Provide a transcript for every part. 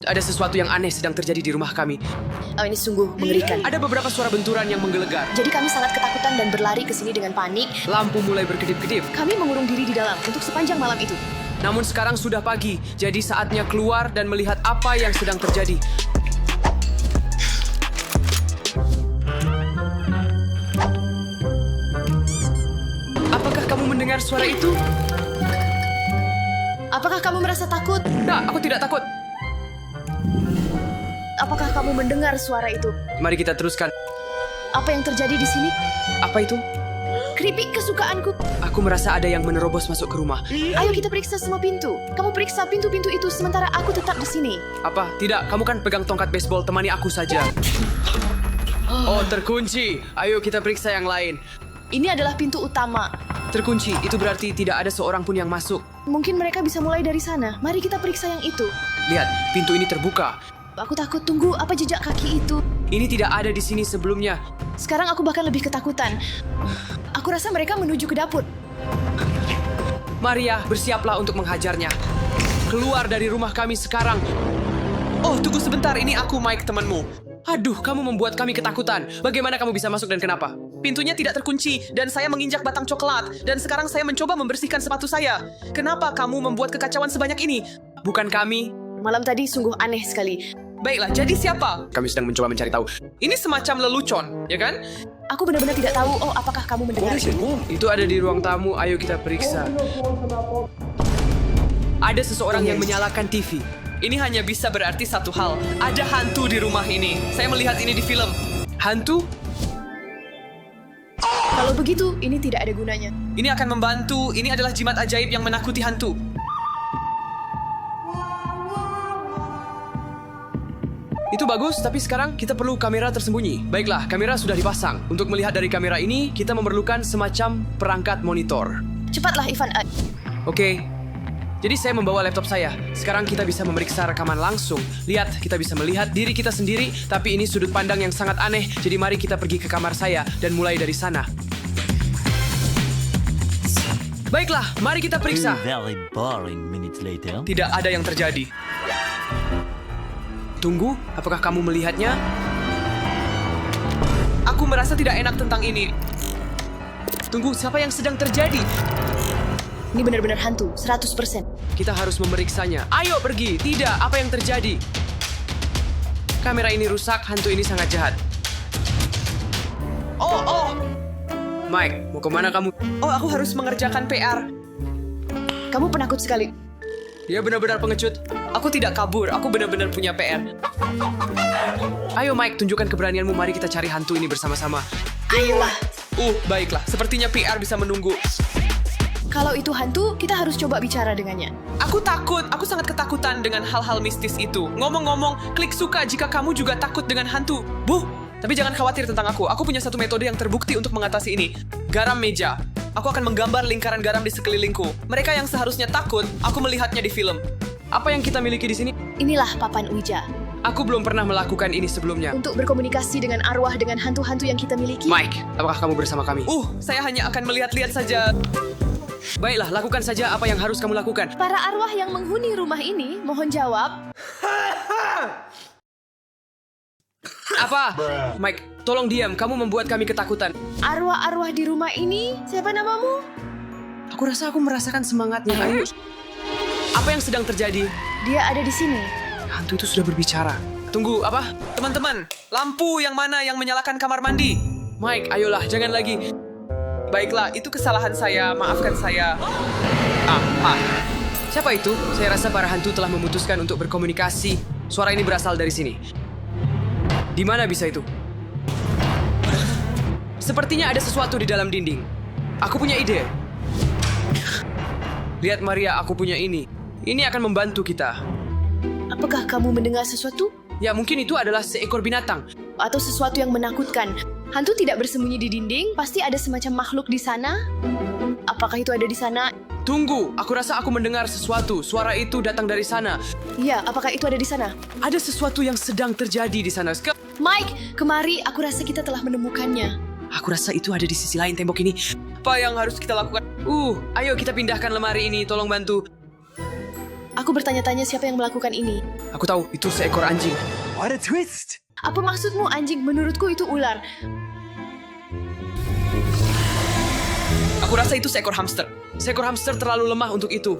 Ada sesuatu yang aneh sedang terjadi di rumah kami. Oh, ini sungguh mengerikan. Ada beberapa suara benturan yang menggelegar. Jadi kami sangat ketakutan dan berlari ke sini dengan panik. Lampu mulai berkedip-kedip. Kami mengurung diri di dalam untuk sepanjang malam itu. Namun sekarang sudah pagi, jadi saatnya keluar dan melihat apa yang sedang terjadi. Apakah kamu mendengar suara itu? Apakah kamu merasa takut? Nah, aku tidak takut. Apakah kamu mendengar suara itu? Mari kita teruskan. Apa yang terjadi di sini? Apa itu? Keripik kesukaanku. Aku merasa ada yang menerobos masuk ke rumah. Ayo kita periksa semua pintu. Kamu periksa pintu-pintu itu sementara aku tetap di sini. Apa? Tidak, kamu kan pegang tongkat baseball, temani aku saja. Oh, terkunci. Ayo kita periksa yang lain. Ini adalah pintu utama. Terkunci, itu berarti tidak ada seorang pun yang masuk. Mungkin mereka bisa mulai dari sana. Mari kita periksa yang itu. Lihat, pintu ini terbuka. Aku takut. Tunggu, apa jejak kaki itu? Ini tidak ada di sini sebelumnya. Sekarang aku bahkan lebih ketakutan. Aku rasa mereka menuju ke dapur. Maria, bersiaplah untuk menghajarnya. Keluar dari rumah kami sekarang. Oh, tunggu sebentar. Ini aku, Mike, temanmu. Aduh, kamu membuat kami ketakutan. Bagaimana kamu bisa masuk dan kenapa? Pintunya tidak terkunci, dan saya menginjak batang coklat. Dan sekarang saya mencoba membersihkan sepatu saya. Kenapa kamu membuat kekacauan sebanyak ini? Bukan kami. Malam tadi sungguh aneh sekali. Baiklah, jadi siapa? Kami sedang mencoba mencari tahu. Ini semacam lelucon, ya kan? Aku benar-benar tidak tahu. Oh, apakah kamu mendengar? Itu ada di ruang tamu, ayo kita periksa. Ada seseorang yang menyalakan TV. Ini hanya bisa berarti satu hal. Ada hantu di rumah ini. Saya melihat ini di film. Hantu? Kalau begitu, ini tidak ada gunanya. Ini akan membantu. Ini adalah jimat ajaib yang menakuti hantu. Itu bagus, tapi sekarang kita perlu kamera tersembunyi. Baiklah, kamera sudah dipasang. Untuk melihat dari kamera ini, kita memerlukan semacam perangkat monitor. Cepatlah, Ivan. Oke. Jadi saya membawa laptop saya. Sekarang kita bisa memeriksa rekaman langsung. Lihat, kita bisa melihat diri kita sendiri, tapi ini sudut pandang yang sangat aneh. Jadi mari kita pergi ke kamar saya dan mulai dari sana. Baiklah, mari kita periksa. Very boring minutes later. Tidak ada yang terjadi. Tunggu, apakah kamu melihatnya? Aku merasa tidak enak tentang ini. Tunggu, siapa yang sedang terjadi? Ini benar-benar hantu, 100%. Kita harus memeriksanya. Ayo pergi. Tidak, apa yang terjadi? Kamera ini rusak, hantu ini sangat jahat. Oh. Mike, mau kemana kamu? Oh, aku harus mengerjakan PR. Kamu penakut sekali. Dia benar-benar pengecut. Aku tidak kabur, aku benar-benar punya PR. Ayo Mike, tunjukkan keberanianmu. Mari kita cari hantu ini bersama-sama. Ayolah. Baiklah. Sepertinya PR bisa menunggu. Kalau itu hantu, kita harus coba bicara dengannya. Aku takut. Aku sangat ketakutan dengan hal-hal mistis itu. Ngomong-ngomong, klik suka jika kamu juga takut dengan hantu. Tapi jangan khawatir tentang aku. Aku punya satu metode yang terbukti untuk mengatasi ini. Garam meja. Aku akan menggambar lingkaran garam di sekelilingku. Mereka yang seharusnya takut, aku melihatnya di film. Apa yang kita miliki di sini? Inilah papan Ouija. Aku belum pernah melakukan ini sebelumnya. Untuk berkomunikasi dengan arwah dengan hantu-hantu yang kita miliki. Mike, apakah kamu bersama kami? Saya hanya akan melihat-lihat saja. Baiklah, lakukan saja apa yang harus kamu lakukan. Para arwah yang menghuni rumah ini, mohon jawab. Apa? Mike, tolong diam. Kamu membuat kami ketakutan. Arwah-arwah di rumah ini, siapa namamu? Aku rasa aku merasakan semangatnya. Ayo. Apa yang sedang terjadi? Dia ada di sini. Hantu itu sudah berbicara. Tunggu, apa? Teman-teman, lampu yang mana yang menyalakan kamar mandi? Mike, ayolah, jangan lagi. Baiklah, itu kesalahan saya. Maafkan saya. Siapa itu? Saya rasa para hantu telah memutuskan untuk berkomunikasi. Suara ini berasal dari sini. Di mana bisa itu? Sepertinya ada sesuatu di dalam dinding. Aku punya ide. Lihat Maria, aku punya ini. Ini akan membantu kita. Apakah kamu mendengar sesuatu? Ya, mungkin itu adalah seekor binatang. Atau sesuatu yang menakutkan. Hantu tidak bersembunyi di dinding, pasti ada semacam makhluk di sana. Apakah itu ada di sana? Tunggu, aku rasa aku mendengar sesuatu. Suara itu datang dari sana. Iya, apakah itu ada di sana? Ada sesuatu yang sedang terjadi di sana. Mike, kemari, aku rasa kita telah menemukannya. Aku rasa itu ada di sisi lain tembok ini. Apa yang harus kita lakukan? Ayo kita pindahkan lemari ini, tolong bantu. Aku bertanya-tanya siapa yang melakukan ini. Aku tahu, itu seekor anjing. What a twist! Apa maksudmu anjing? Menurutku itu ular. Aku rasa itu seekor hamster. Seekor hamster terlalu lemah untuk itu.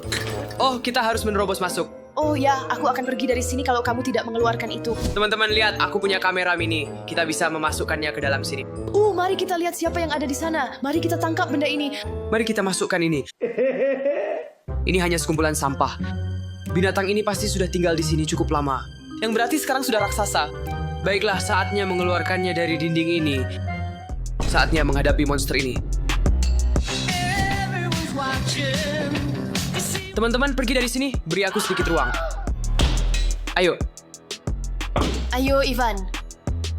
Oh, kita harus menerobos masuk. Oh ya, aku akan pergi dari sini kalau kamu tidak mengeluarkan itu. Teman-teman lihat, aku punya kamera mini. Kita bisa memasukkannya ke dalam sini. Mari kita lihat siapa yang ada di sana. Mari kita tangkap benda ini. Mari kita masukkan ini. Ini hanya sekumpulan sampah. Binatang ini pasti sudah tinggal di sini cukup lama. Yang berarti sekarang sudah raksasa. Baiklah, saatnya mengeluarkannya dari dinding ini. Saatnya menghadapi monster ini. Teman-teman, pergi dari sini. Beri aku sedikit ruang. Ayo, Ayo, Ivan.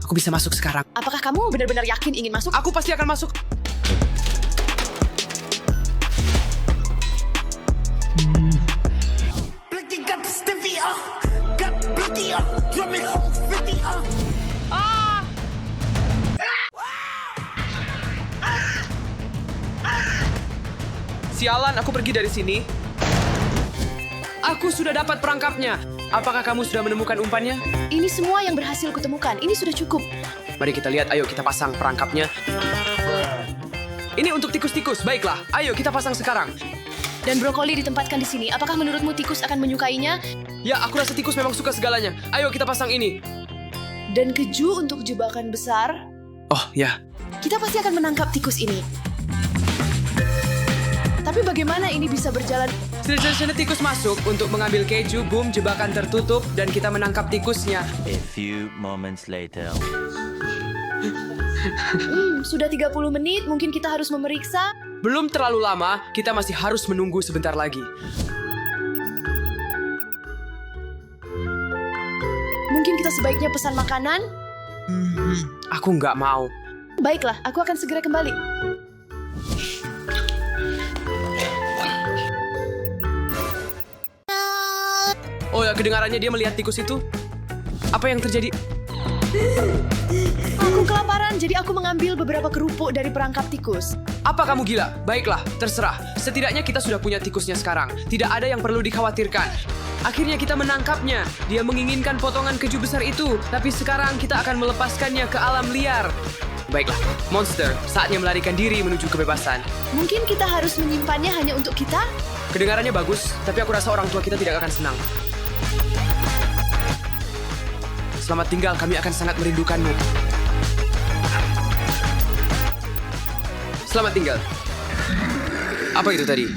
aku bisa masuk sekarang. Apakah kamu benar-benar yakin ingin masuk? Aku pasti akan masuk. Blicky got the stiffy up, got blicky up, drumming home 50 up. Sialan, aku pergi dari sini. Aku sudah dapat perangkapnya. Apakah kamu sudah menemukan umpannya? Ini semua yang berhasil kutemukan. Ini sudah cukup. Mari kita lihat, ayo kita pasang perangkapnya. Ini untuk tikus-tikus, baiklah. Ayo kita pasang sekarang. Dan brokoli ditempatkan di sini. Apakah menurutmu tikus akan menyukainya? Ya, aku rasa tikus memang suka segalanya. Ayo kita pasang ini. Dan keju untuk jebakan besar. Oh, ya. Kita pasti akan menangkap tikus ini. Tapi bagaimana ini bisa berjalan? Sini tikus masuk untuk mengambil keju, boom, jebakan tertutup, dan kita menangkap tikusnya. A few moments later. Sudah 30 menit, mungkin kita harus memeriksa. Belum terlalu lama, kita masih harus menunggu sebentar lagi. Mungkin kita sebaiknya pesan makanan? Aku nggak mau. Baiklah, aku akan segera kembali. Oh ya, kedengarannya dia melihat tikus itu. Apa yang terjadi? Aku kelaparan, jadi aku mengambil beberapa kerupuk dari perangkap tikus. Apa kamu gila? Baiklah, terserah. Setidaknya kita sudah punya tikusnya sekarang. Tidak ada yang perlu dikhawatirkan. Akhirnya kita menangkapnya. Dia menginginkan potongan keju besar itu, tapi sekarang kita akan melepaskannya ke alam liar. Baiklah, monster, saatnya melarikan diri menuju kebebasan. Mungkin kita harus menyimpannya hanya untuk kita? Kedengarannya bagus, tapi aku rasa orang tua kita tidak akan senang. Selamat tinggal, kami akan sangat merindukanmu. Selamat tinggal. Apa itu tadi?